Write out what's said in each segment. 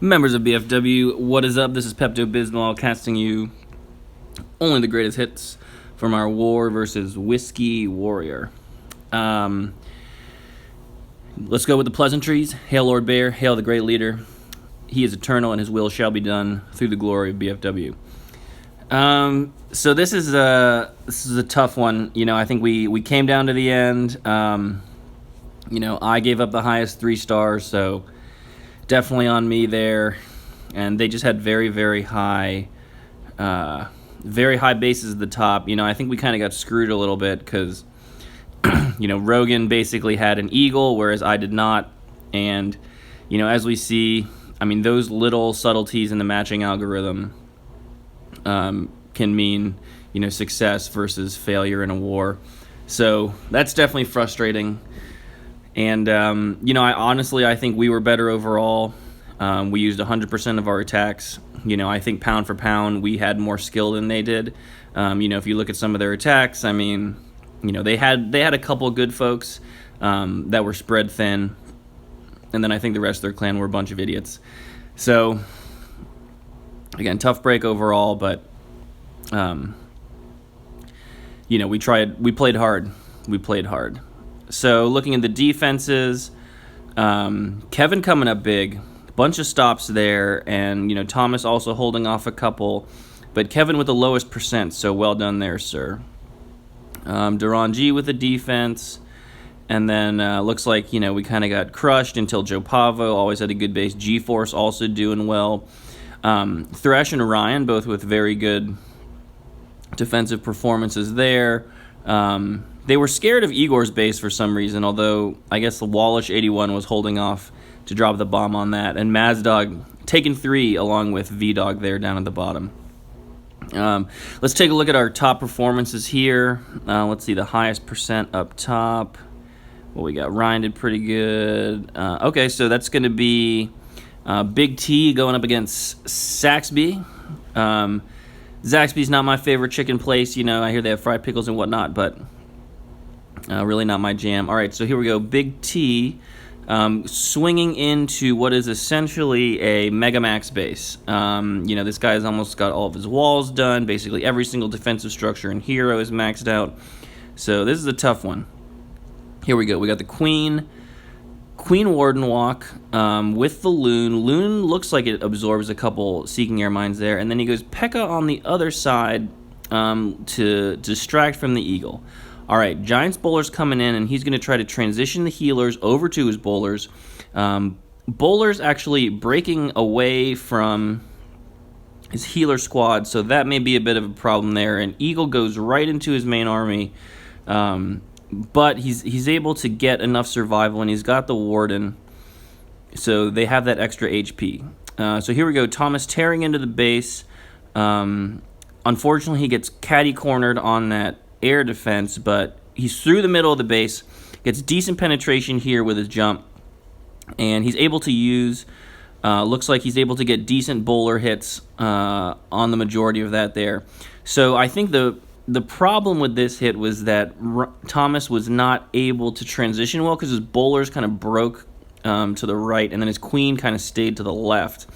Members of BFW, what is up? This is Pepto-Bismol casting you only the greatest hits from our war versus Whiskey Warrior. Let's go with the pleasantries. Hail Lord Bear, hail the great leader. He is eternal and his will shall be done through the glory of BFW. So this is a tough one. I think we came down to the end. I gave up the highest 3 stars, so definitely on me there. And they just had very, very high bases at the top. I think we kind of got screwed a little bit because, Rogan basically had an eagle, whereas I did not. And, as we see, those little subtleties in the matching algorithm can mean, success versus failure in a war. So that's definitely frustrating. And, I think we were better overall. We used 100% of our attacks. I think pound for pound, we had more skill than they did. If you look at some of their attacks, they had a couple of good folks that were spread thin. And then I think the rest of their clan were a bunch of idiots. So, again, tough break overall, but, we played hard. So, looking at the defenses, Kevin coming up big, bunch of stops there, and, Thomas also holding off a couple, but Kevin with the lowest percent, so well done there, sir. Duran G with the defense, and then looks like, we kind of got crushed until Joe Pavo always had a good base. G-Force also doing well. Thresh and Ryan both with very good defensive performances there. They were scared of Igor's base for some reason, although I guess the Wallish 81 was holding off to drop the bomb on that. And Mazdog taking 3 along with V-Dog there down at the bottom. Let's take a look at our top performances here. Let's see the highest percent up top. Well, we got Ryan did pretty good. Okay, so that's going to be Big T going up against Zaxby. Zaxby's not my favorite chicken place. I hear they have fried pickles and whatnot, but really not my jam. All right, so here we go. Big T swinging into what is essentially a Mega Max base. This guy's almost got all of his walls done. Basically, every single defensive structure in Hero is maxed out. So this is a tough one. Here we go. We got the Queen Warden Walk with the Loon. Loon looks like it absorbs a couple Seeking Air Mines there. And then he goes P.E.K.K.A on the other side to distract from the Eagle. All right, Giants Bowler's coming in, and he's going to try to transition the healers over to his bowlers. Bowler's actually breaking away from his healer squad, so that may be a bit of a problem there. And Eagle goes right into his main army. But he's able to get enough survival, and he's got the Warden, so they have that extra HP. So here we go, Thomas tearing into the base. Unfortunately, he gets catty-cornered on that air defense, but he's through the middle of the base, gets decent penetration here with his jump, and he's able to use, looks like he's able to get decent bowler hits on the majority of that there. So I think the problem with this hit was that Thomas was not able to transition well because his bowlers kind of broke to the right, and then his queen kind of stayed to the left.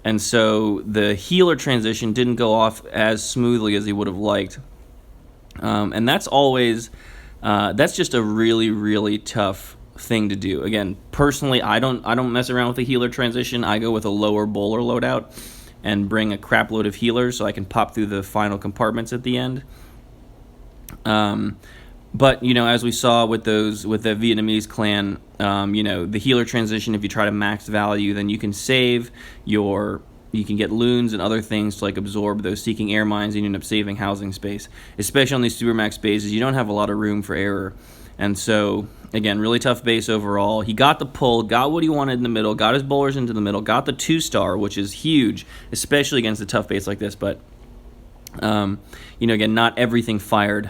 And so the healer transition didn't go off as smoothly as he would have liked. And that's always, that's just a really, really tough thing to do. Again, personally, I don't mess around with the healer transition. I go with a lower bowler loadout and bring a crap load of healers so I can pop through the final compartments at the end. But, as we saw with the Vietnamese clan, the healer transition, if you try to max value, then you can save you can get loons and other things to absorb those Seeking Air Mines, and you end up saving housing space. Especially on these Supermax bases, you don't have a lot of room for error. And so, again, really tough base overall. He got the pull, got what he wanted in the middle, got his bowlers into the middle, got the 2-star, which is huge, especially against a tough base like this. But, again, not everything fired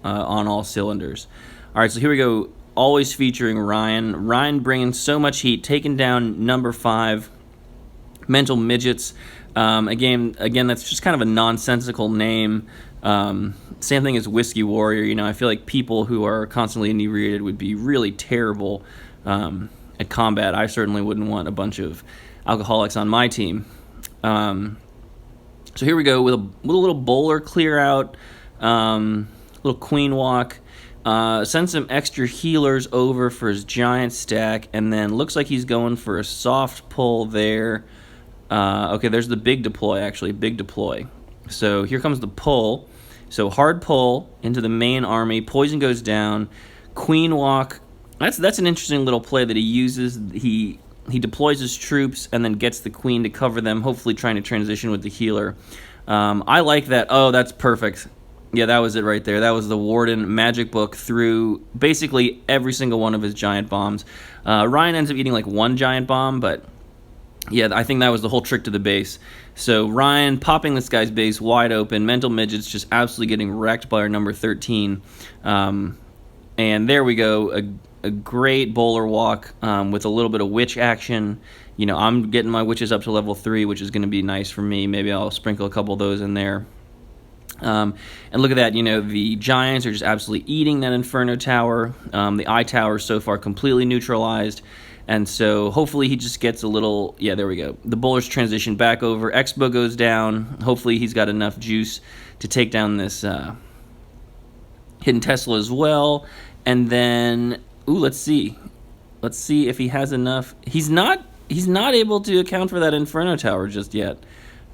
on all cylinders. All right, so here we go. Always featuring Ryan. Ryan bringing so much heat, taking down number 5, Mental Midgets. Again, that's just kind of a nonsensical name. Same thing as Whiskey Warrior. I feel like people who are constantly inebriated would be really terrible at combat. I certainly wouldn't want a bunch of alcoholics on my team. So here we go with a little bowler clear out, little queen walk. Send some extra healers over for his giant stack, and then looks like he's going for a soft pull there. Okay, there's the big deploy, actually, big deploy. So here comes the pull. So hard pull into the main army. Poison goes down. Queen walk. That's an interesting little play that he uses. He deploys his troops and then gets the queen to cover them, hopefully trying to transition with the healer. I like that. Oh, that's perfect. Yeah, that was it right there. That was the Warden magic book through basically every single one of his giant bombs. Ryan ends up eating like one giant bomb, but yeah, I think that was the whole trick to the base. So Ryan popping this guy's base wide open. Mental Midgets just absolutely getting wrecked by our number 13. And there we go, a great bowler walk with a little bit of witch action. You know, I'm getting my witches up to level 3, which is going to be nice for me. Maybe I'll sprinkle a couple of those in there. And look at that, you know, the Giants are just absolutely eating that Inferno Tower. The Eye Tower is so far completely neutralized. And so hopefully he just gets a little, yeah, there we go. The bowlers transition back over. Expo goes down. Hopefully he's got enough juice to take down this Hidden Tesla as well. And then, let's see. Let's see if he has enough. He's not able to account for that Inferno Tower just yet.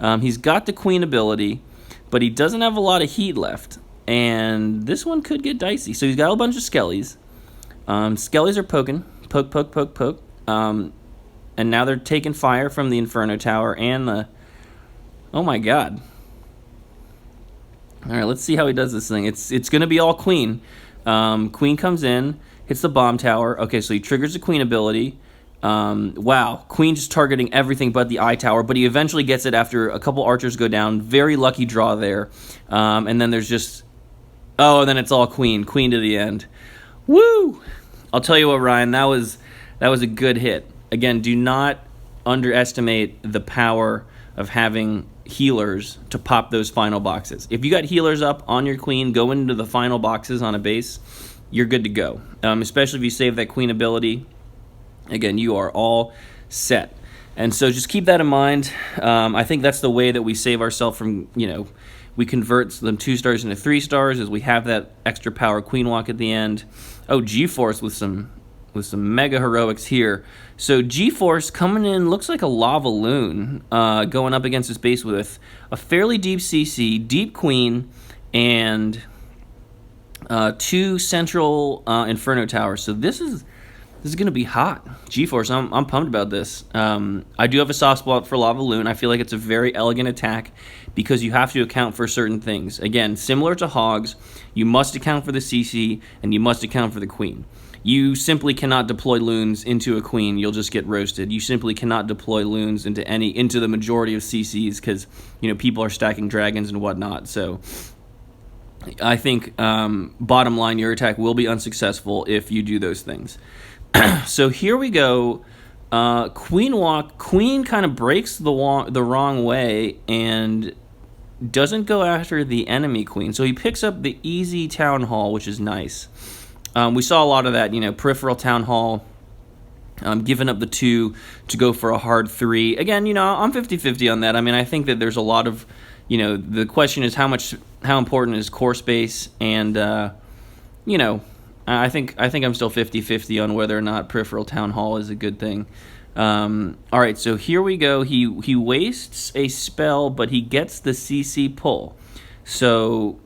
He's got the Queen ability, but he doesn't have a lot of heat left. And this one could get dicey. So he's got a bunch of Skellies. Skellies are poking. Poke, poke, poke, poke. And now they're taking fire from the Inferno Tower and the... Oh my god. Alright, let's see how he does this thing. It's going to be all Queen. Queen comes in, hits the bomb tower. Okay, so he triggers the Queen ability. Wow, Queen just targeting everything but the Eye Tower, but he eventually gets it after a couple archers go down. Very lucky draw there. And then there's just... Oh, and then it's all Queen. Queen to the end. Woo! I'll tell you what, Ryan, that was a good hit. Again, do not underestimate the power of having healers to pop those final boxes. If you got healers up on your Queen, go into the final boxes on a base, you're good to go. Especially if you save that Queen ability. Again, you are all set. And so just keep that in mind. I think that's the way that we save ourselves from, you know, we convert them 2 stars into 3 stars as we have that extra power Queen walk at the end. Oh, G-Force with some mega heroics here. So G-Force coming in looks like a lava loon going up against his base with a fairly deep CC, deep Queen, and 2 central Inferno Towers. So this is going to be hot. G-Force, I'm pumped about this. I do have a soft spot for Lava Loon. I feel like it's a very elegant attack because you have to account for certain things. Again, similar to Hogs, you must account for the CC and you must account for the Queen. You simply cannot deploy loons into a Queen. You'll just get roasted. You simply cannot deploy loons into the majority of CCs because, you know, people are stacking dragons and whatnot. So I think bottom line, your attack will be unsuccessful if you do those things. So here we go. Queen walk. Queen kind of breaks the wrong way and doesn't go after the enemy Queen. So he picks up the easy Town Hall, which is nice. We saw a lot of that, you know, peripheral Town Hall, giving up the 2 to go for a hard 3. Again, you know, I'm 50-50 on that. I mean, I think that there's a lot of, you know, the question is how important is core space, and you know, I think I'm still 50-50 on whether or not peripheral Town Hall is a good thing. All right, so here we go. He wastes a spell, but he gets the CC pull. So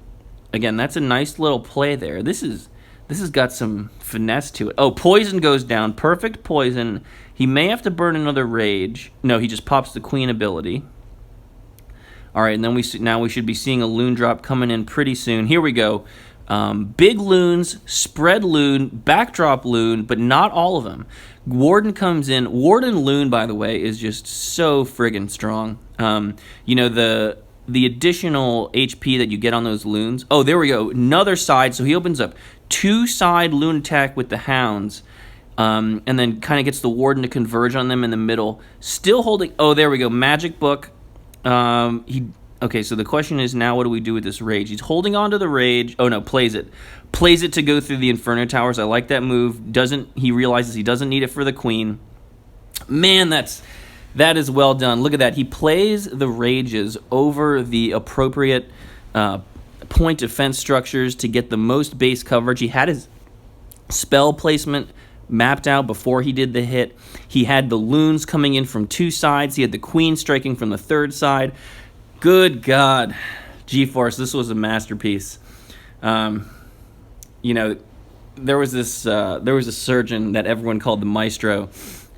again, that's a nice little play there. This has got some finesse to it. Oh, poison goes down. Perfect poison. He may have to burn another rage. No, he just pops the Queen ability. All right, and then we should be seeing a loon drop coming in pretty soon. Here we go. Big loons, spread loon, backdrop loon, but not all of them. Warden comes in. Warden loon, by the way, is just so friggin' strong. You know, the additional HP that you get on those loons. Oh, there we go. Another side. So he opens up 2 side loon attack with the hounds. And then kind of gets the Warden to converge on them in the middle. Still holding... Oh, there we go. Magic book. Okay, so the question is now what do we do with this rage? He's holding on to the rage. Oh, no, plays it. Plays it to go through the Inferno Towers. I like that move. He realizes he doesn't need it for the Queen. Man, that's That is well done. Look at that. He plays the rages over the appropriate point defense structures to get the most base coverage. He had his spell placement mapped out before he did the hit. He had the loons coming in from two sides. He had the queen striking from the third side. Good God. GeForce, this was a masterpiece. You know, there was a surgeon that everyone called the Maestro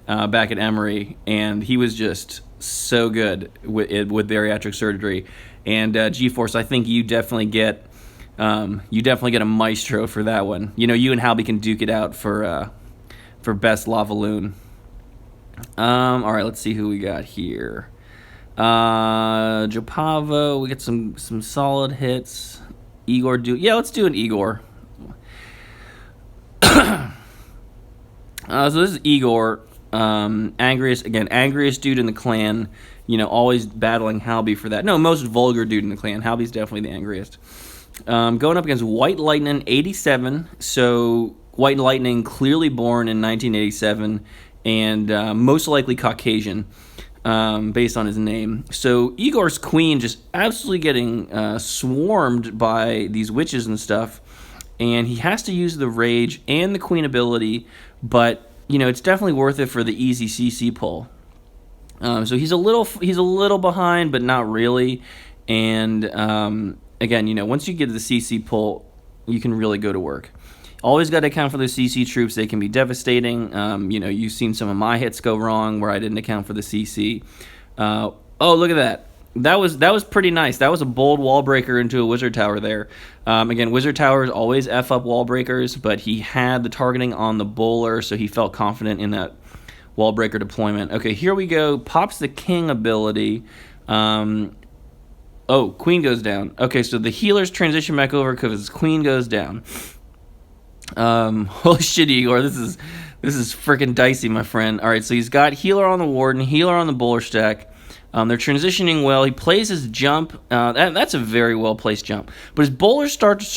back at Emory, and he was just so good with bariatric surgery. And GeForce, I think you definitely get a Maestro for that one. You know, you and Halby can duke it out for best lava loon. All right, let's see who we got here. Jopavo, we get some solid hits. Igor, let's do an Igor. So this is Igor, angriest dude in the clan. You know, always battling Halby for that. No, most vulgar dude in the clan. Halby's definitely the angriest. Going up against White Lightning, 87. So White Lightning, clearly born in 1987, and most likely Caucasian, based on his name. So Igor's queen just absolutely getting swarmed by these witches and stuff, and he has to use the rage and the queen ability, but you know it's definitely worth it for the easy CC pull. So he's a little behind, but not really. And again, you know, once you get to the CC pull, you can really go to work. Always got to account for the CC troops. They can be devastating. You know, you've seen some of my hits go wrong where I didn't account for the CC. Oh, look at that. That was pretty nice. That was a bold wall breaker into a wizard tower there. Again, wizard towers always F up wall breakers, but he had the targeting on the bowler, so he felt confident in that wall breaker deployment. Okay, here we go. Pops the king ability. Oh, queen goes down. Okay, so the healers transition back over because his queen goes down. Holy shit, Igor, this is freaking dicey, my friend. All right, so he's got healer on the warden, healer on the bowler stack. They're transitioning well. He plays his jump. That's a very well placed jump, but his bowler starts